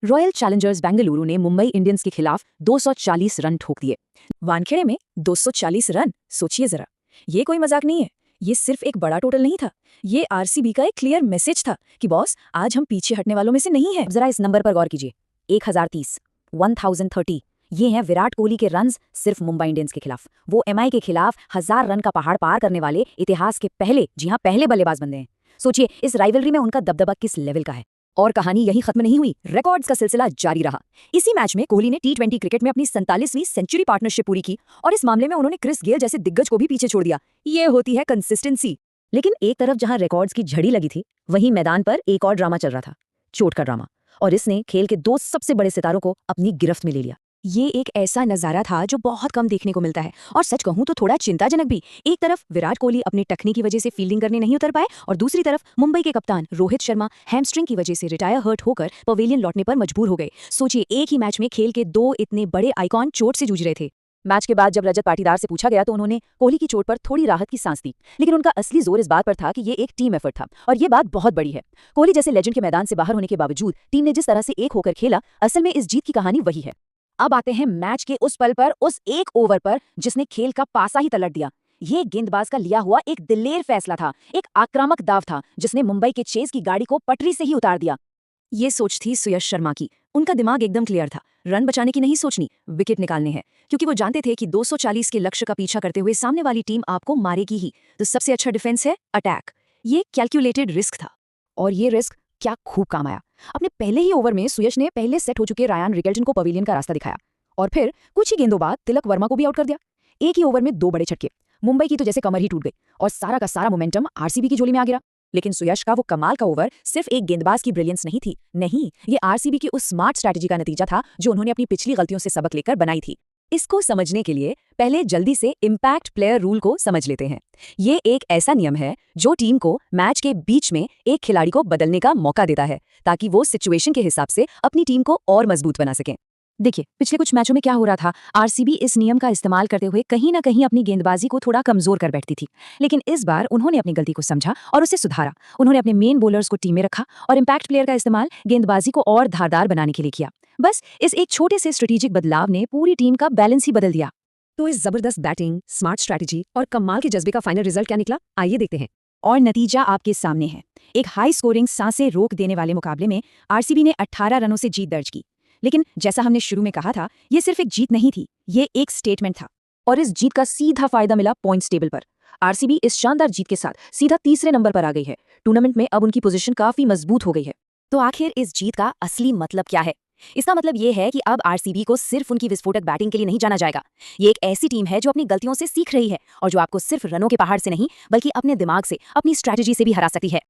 Royal Challengers Bengaluru ने Mumbai Indians के खिलाफ 240 रन ठोक दिए। वानखेड़े में 240 रन, सोचिए जरा। ये कोई मजाक नहीं है। ये सिर्फ एक बड़ा टोटल नहीं था, ये आरसीबी का एक क्लियर मैसेज था कि बॉस, आज हम पीछे हटने वालों में से नहीं हैं। जरा इस नंबर पर गौर कीजिए, 1030, 1030। ये हैं विराट कोहली के रन्स सिर्फ मुंबई इंडियंस के खिलाफ। वो एमआई के खिलाफ 1000 रन का पहाड़ पार करने वाले इतिहास के पहले, जी हाँ, पहले बल्लेबाज बनते हैं। सोचिए इस राइवलरी में उनका दबदबा किस लेवल का है। और कहानी यही खत्म नहीं हुई, रिकॉर्ड्स का सिलसिला जारी रहा। इसी मैच में कोहली ने टी20 क्रिकेट में अपनी 47वीं सेंचुरी पार्टनरशिप पूरी की और इस मामले में उन्होंने क्रिस गेल जैसे दिग्गज को भी पीछे छोड़ दिया। ये होती है कंसिस्टेंसी। लेकिन एक तरफ जहां रिकॉर्ड्स की झड़ी लगी थी, वहीं मैदान पर एक और ड्रामा चल रहा था, चोट का ड्रामा। और इसने खेल के दो सबसे बड़े सितारों को अपनी गिरफ्त में ले लिया। ये एक ऐसा नजारा था जो बहुत कम देखने को मिलता है, और सच कहूं तो थोड़ा चिंताजनक भी। एक तरफ विराट कोहली अपनी टखनी की वजह से फील्डिंग करने नहीं उतर पाए, और दूसरी तरफ मुंबई के कप्तान रोहित शर्मा हैमस्ट्रिंग की वजह से रिटायर हर्ट होकर पवेलियन लौटने पर मजबूर हो गए। सोचिए एक ही मैच में खेल के दो इतने बड़े आइकॉन चोट से जूझ रहे थे। मैच के बाद जब रजत पाटीदार से पूछा गया तो उन्होंने कोहली की चोट पर थोड़ी राहत की सांस दी, लेकिन उनका असली जोर इस बात पर था कि ये एक टीम एफर्ट था, और ये बात बहुत बड़ी है। कोहली जैसे लेजेंड के मैदान से बाहर होने के बावजूद टीम ने जिस तरह से एक होकर खेला, असल में इस जीत की कहानी वही है। अब आते हैं मैच के उस पल पर, उस एक ओवर पर जिसने खेल का पासा ही तलट दिया। ये गेंदबाज का लिया हुआ एक दिलेर फैसला था, एक आक्रामक दाव था जिसने मुंबई के चेज की गाड़ी को पटरी से ही उतार दिया। ये सोच थी सुयश शर्मा की। उनका दिमाग एकदम क्लियर था, रन बचाने की नहीं सोचनी, विकेट निकालने हैं। क्योंकि वो जानते थे कि 240 के लक्ष्य का पीछा करते हुए सामने वाली टीम आपको मारेगी ही, तो सबसे अच्छा डिफेंस है अटैक। ये कैलकुलेटेड रिस्क था, और ये रिस्क क्या खूब काम आया। अपने पहले ही ओवर में सुयश ने पहले सेट हो चुके रायन रिकेल्टन को पवेलियन का रास्ता दिखाया, और फिर कुछ ही गेंदों बाद तिलक वर्मा को भी आउट कर दिया। एक ही ओवर में दो बड़े छक्के। मुंबई की तो जैसे कमर ही टूट गई, और सारा का सारा मोमेंटम आरसीबी की झोली में आ गिरा। लेकिन सुयश का वो कमाल का ओवर सिर्फ एक गेंदबाज की ब्रिलियंस नहीं थी, नहीं, ये आरसीबी की उस स्मार्ट स्ट्रैटेजी का नतीजा था जो उन्होंने अपनी पिछली गलतियों से सबक लेकर बनाई थी। इसको समझने के लिए पहले जल्दी से इम्पैक्ट प्लेयर रूल को समझ लेते हैं। ये एक ऐसा नियम है जो टीम को मैच के बीच में एक खिलाड़ी को बदलने का मौका देता है, ताकि वो सिचुएशन के हिसाब से अपनी टीम को और मजबूत बना सकें। देखिए पिछले कुछ मैचों में क्या हो रहा था, आरसीबी इस नियम का इस्तेमाल करते हुए कहीं ना कहीं अपनी गेंदबाजी को थोड़ा कमजोर कर बैठती थी। लेकिन इस बार उन्होंने अपनी गलती को समझा और उसे सुधारा। उन्होंने अपने मेन बॉलर्स को टीम में रखा और इम्पैक्ट प्लेयर का इस्तेमाल गेंदबाजी को और धारदार बनाने के लिए किया। बस इस एक छोटे से स्ट्रेटेजिक बदलाव ने पूरी टीम का बैलेंस ही बदल दिया। तो इस जबरदस्त बैटिंग, स्मार्ट स्ट्रैटेजी और कमाल के जज्बे का फाइनल रिजल्ट क्या निकला, आइए देखते हैं। और नतीजा आपके सामने है। एक हाई स्कोरिंग, सांसें रोक देने वाले मुकाबले में आरसीबी ने 18 रनों से जीत दर्ज की। लेकिन जैसा हमने शुरू में कहा था, ये सिर्फ एक जीत नहीं थी, ये एक स्टेटमेंट था। और इस जीत का सीधा फायदा मिला पॉइंट्स टेबल पर। आरसीबी इस शानदार जीत के साथ सीधा तीसरे नंबर पर आ गई है। टूर्नामेंट में अब उनकी पोजीशन काफी मजबूत हो गई है। तो आखिर इस जीत का असली मतलब क्या है? इसका मतलब ये है कि अब आरसीबी को सिर्फ उनकी विस्फोटक बैटिंग के लिए नहीं जाना जाएगा। ये एक ऐसी टीम है जो अपनी गलतियों से सीख रही है, और जो आपको सिर्फ रनों के पहाड़ से नहीं, बल्कि अपने दिमाग से, अपनी स्ट्रैटेजी से भी हरा सकती है।